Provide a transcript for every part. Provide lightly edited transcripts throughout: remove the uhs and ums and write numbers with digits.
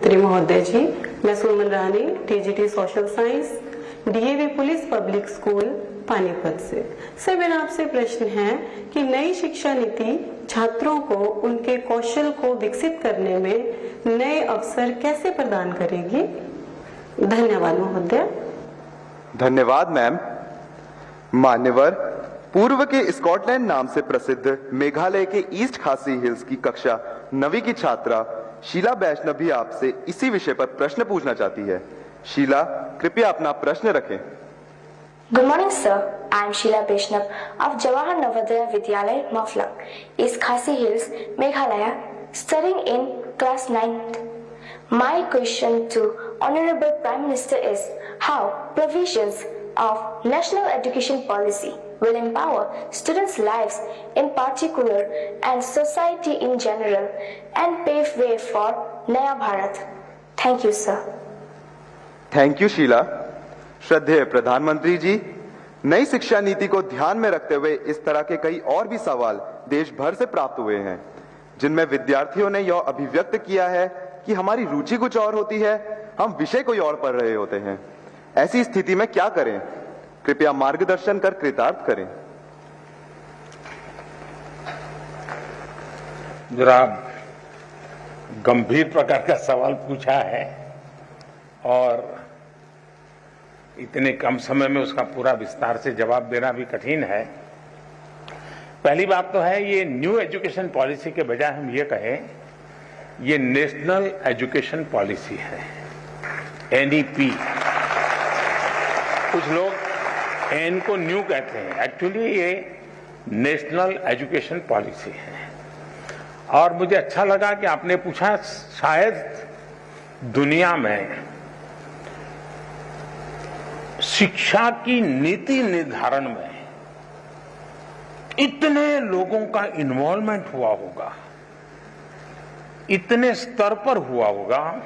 मंत्री महोदय जी, मैं Suman Rani, TGT social science, DAV police public school Panipat से। सर, मेरा आपसे प्रश्न है कि नई शिक्षा नीति छात्रों को उनके कौशल को विकसित करने में नए अवसर कैसे प्रदान करेगी? धन्यवाद महोदय। धन्यवाद मैम। मान्यवर, पूर्व के स्कॉटलैंड नाम से प्रसिद्ध मेघालय के ईस्ट खासी हिल्स की कक्षा 9वीं की छात्रा शीला वैष्णव भी आपसे इसी विषय पर प्रश्न पूछना चाहती है। शीला, कृपया अपना प्रश्न रखें। Good morning, sir. I am Sheila Vaishnav of Jawahar Navodaya Vidyalaya, Maflak, East Khasi Hills, Meghalaya, studying in class 9th. My question to Honorable Prime Minister is how provisions of National Education Policy will empower students' lives in particular and society in general and pave way for Naya Bharat. Thank you, sir. Thank you Sheela. श्रद्धेय प्रधानमंत्री जी, नई शिक्षा नीति को ध्यान में रखते हुए इस तरह के कई और भी सवाल देश भर से प्राप्त हुए हैं, जिनमें विद्यार्थियों ने यह अभिव्यक्त किया है कि हमारी रुचि कुछ और होती है, हम विषय कोई और पढ़ रहे होते हैं। ऐसी स्थिति में क्या करें? कृपया मार्गदर्शन कर कृतार्थ करें। जरा गंभीर प्रकार का सवाल पूछा है और इतने कम समय में उसका पूरा विस्तार से जवाब देना भी कठिन है। पहली बात तो है, ये न्यू एजुकेशन पॉलिसी के बजाय हम ये कहें ये नेशनल एजुकेशन पॉलिसी है, एनईपी। कुछ लोग एन को न्यू कहते हैं, एक्चुअली ये नेशनल एजुकेशन पॉलिसी है। और मुझे अच्छा लगा कि आपने पूछा, शायद दुनिया में शिक्षा की नीति निर्धारण में इतने लोगों का इन्वॉल्वमेंट हुआ होगा, इतने स्तर पर हुआ होगा,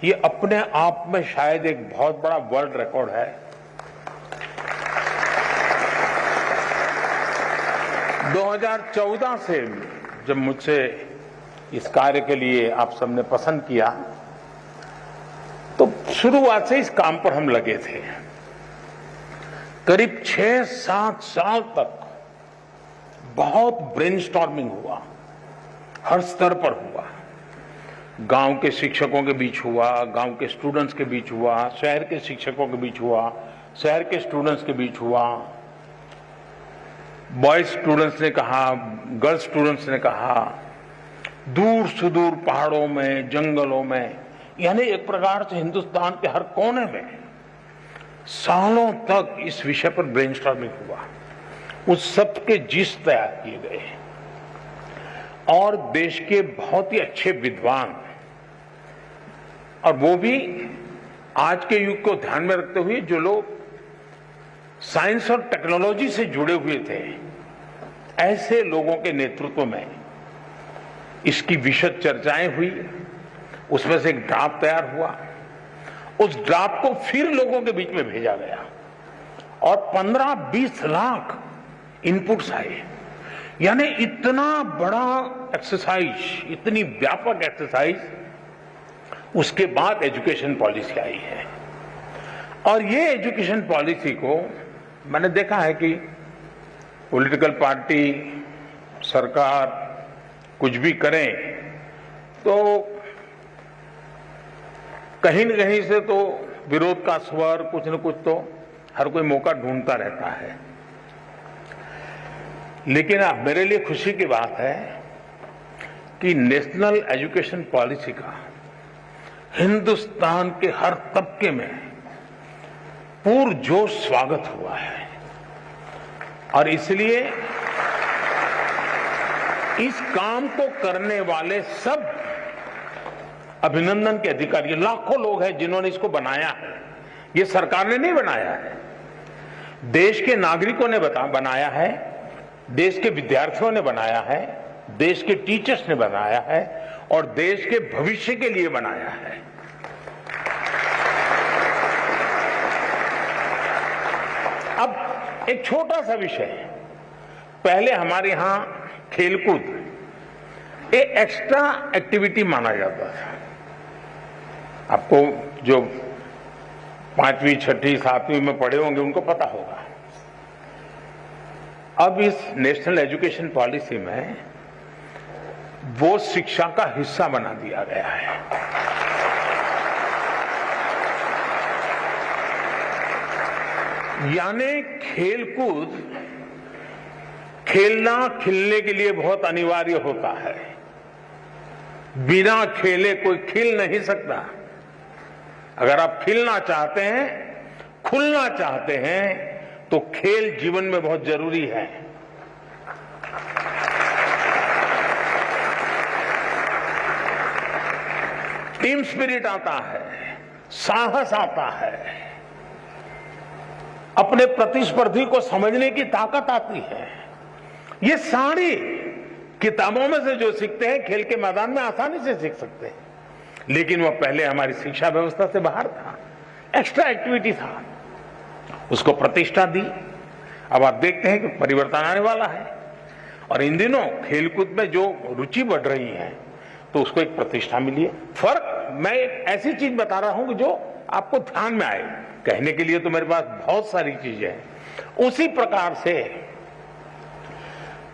ये अपने आप में शायद एक बहुत बड़ा वर्ल्ड रिकॉर्ड है। 2014 से जब मुझसे इस कार्य के लिए आप सबने पसंद किया, तो शुरुआत से इस काम पर हम लगे थे। करीब 6-7 साल तक बहुत ब्रेनस्टॉर्मिंग हुआ, हर स्तर पर हुआ। गांव के शिक्षकों के बीच हुआ, गांव के स्टूडेंट्स के बीच हुआ, शहर के शिक्षकों के बीच हुआ, शहर के स्टूडेंट्स के बीच हुआ। बॉयज स्टूडेंट्स ने कहा, गर्ल्स स्टूडेंट्स ने कहा, दूर सुदूर पहाड़ों में, जंगलों में, यानी एक प्रकार से हिंदुस्तान के हर कोने में सालों तक इस विषय पर ब्रेनस्टॉर्मिंग हुआ। उस सब के जिस तैयार किए गए और देश के बहुत ही अच्छे विद्वान, और वो भी आज के युग को ध्यान में रखते हुए जो लोग साइंस और टेक्नोलॉजी से जुड़े हुए थे, ऐसे लोगों के नेतृत्व में इसकी विशद चर्चाएं हुई। उसमें से एक ड्राफ्ट तैयार हुआ। उस ड्राफ्ट को फिर लोगों के बीच में भेजा गया और 15-20 लाख इनपुट्स आए। यानी इतना बड़ा एक्सरसाइज, इतनी व्यापक एक्सरसाइज, उसके बाद एजुकेशन पॉलिसी आई है। और ये एजुकेशन पॉलिसी को मैंने देखा है कि पॉलिटिकल पार्टी, सरकार कुछ भी करें तो कहीं न कहीं से तो विरोध का स्वर, कुछ न कुछ तो हर कोई मौका ढूंढता रहता है। लेकिन अब मेरे लिए खुशी की बात है कि नेशनल एजुकेशन पॉलिसी का हिंदुस्तान के हर तबके में पुरजोश स्वागत हुआ है। और इसलिए इस काम को करने वाले सब अभिनंदन के अधिकारी, लाखों लोग हैं जिन्होंने इसको बनाया है। ये सरकार ने नहीं बनाया है, देश के नागरिकों ने बनाया है, देश के विद्यार्थियों ने बनाया है, देश के टीचर्स ने बनाया है और देश के भविष्य के लिए बनाया है। अब एक छोटा सा विषय, पहले हमारे यहां खेलकूद एक एक्स्ट्रा एक्टिविटी माना जाता था। आपको जो 5वीं, 6ठी, 7वीं में पढ़े होंगे उनको पता होगा। अब इस नेशनल एजुकेशन पॉलिसी में वो शिक्षा का हिस्सा बना दिया गया है। यानी खेलकूद खेलना खिलने के लिए बहुत अनिवार्य होता है। बिना खेले कोई खिल नहीं सकता। अगर आप खिलना चाहते हैं, खुलना चाहते हैं, तो खेल जीवन में बहुत जरूरी है। टीम स्पिरिट आता है, साहस आता है, अपने प्रतिस्पर्धी को समझने की ताकत आती है। ये सारी किताबों में से जो सीखते हैं खेल के मैदान में आसानी से सीख सकते हैं, लेकिन वह पहले हमारी शिक्षा व्यवस्था से बाहर था, एक्स्ट्रा एक्टिविटी था, उसको प्रतिष्ठा दी। अब आप देखते हैं कि परिवर्तन आने वाला है और इन दिनों खेलकूद में जो रुचि बढ़ रही है तो उसको एक प्रतिष्ठा मिली है। फर्क मैं एक ऐसी चीज बता रहा हूं कि जो आपको ध्यान में आए। कहने के लिए तो मेरे पास बहुत सारी चीजें हैं। उसी प्रकार से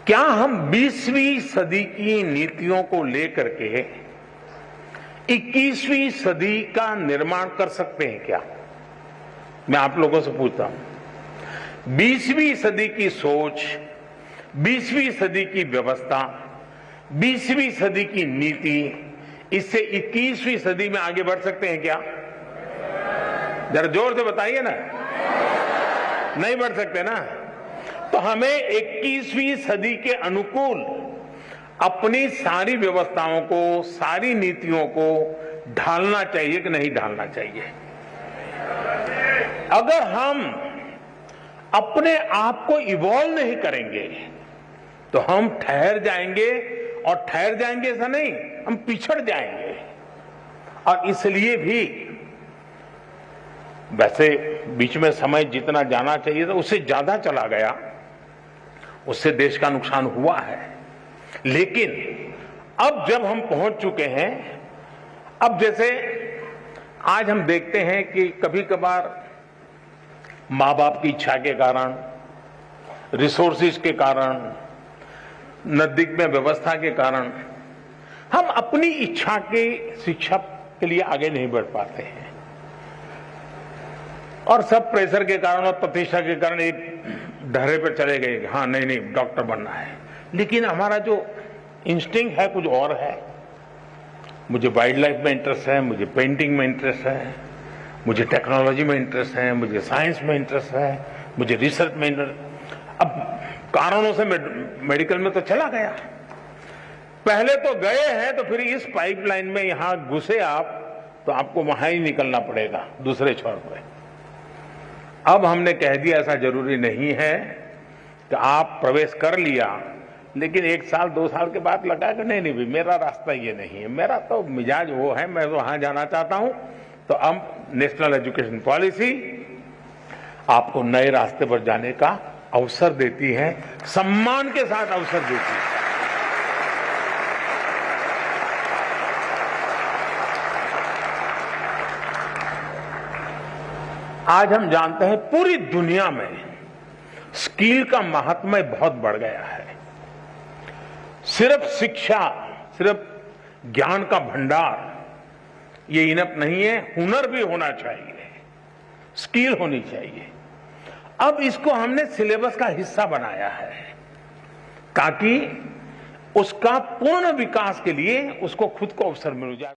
क्या हम 20वीं सदी की नीतियों को लेकर के 21वीं सदी का निर्माण कर सकते हैं क्या? मैं आप लोगों से पूछता हूं। 20वीं सदी की सोच, 20वीं सदी की व्यवस्था, 20वीं सदी की नीति, इससे 21वीं सदी में आगे बढ़ सकते हैं क्या? जरा जोर से बताइए ना। नहीं बढ़ सकते ना। तो हमें 21वीं सदी के अनुकूल अपनी सारी व्यवस्थाओं को, सारी नीतियों को ढालना चाहिए कि नहीं ढालना चाहिए? अगर हम अपने आप को इवॉल्व नहीं करेंगे तो हम ठहर जाएंगे, और ठहर जाएंगे ऐसा नहीं, हम पिछड़ जाएंगे। और इसलिए भी वैसे बीच में समय जितना जाना चाहिए था उससे ज्यादा चला गया, उससे देश का नुकसान हुआ है। लेकिन अब जब हम पहुंच चुके हैं, अब जैसे आज हम देखते हैं कि कभी कभार मां बाप की इच्छा के कारण, रिसोर्सेज के कारण, नजदीक में व्यवस्था के कारण हम अपनी इच्छा की शिक्षा के लिए आगे नहीं बढ़ पाते हैं, और सब प्रेशर के कारण और प्रतिष्ठा के कारण एक ढर्रे पर चले गए। हाँ, नहीं डॉक्टर बनना है, लेकिन हमारा जो इंस्टिंक्ट है कुछ और है। मुझे वाइल्ड लाइफ में इंटरेस्ट है, मुझे पेंटिंग में इंटरेस्ट है, मुझे टेक्नोलॉजी में इंटरेस्ट है, मुझे साइंस में इंटरेस्ट है, मुझे रिसर्च में इंटरेस्ट। अब कारणों से मेडिकल में तो चला गया, पहले तो गए हैं, तो फिर इस पाइपलाइन में यहां घुसे आप तो आपको वहां ही निकलना पड़ेगा दूसरे छोर पर। अब हमने कह दिया ऐसा जरूरी नहीं है कि आप प्रवेश कर लिया, लेकिन 1 साल 2 साल के बाद लगा कि नहीं भाई मेरा रास्ता ये नहीं है, मेरा तो मिजाज वो है, मैं वहां जाना चाहता हूं। तो अब नेशनल एजुकेशन पॉलिसी आपको नए रास्ते पर जाने का अवसर देती है, सम्मान के साथ अवसर देती है। आज हम जानते हैं पूरी दुनिया में स्किल का महात्म्य बहुत बढ़ गया है। सिर्फ शिक्षा, सिर्फ ज्ञान का भंडार ये इनफ नहीं है, हुनर भी होना चाहिए, स्किल होनी चाहिए। अब इसको हमने सिलेबस का हिस्सा बनाया है ताकि उसका पूर्ण विकास के लिए उसको खुद को अवसर मिल जाए।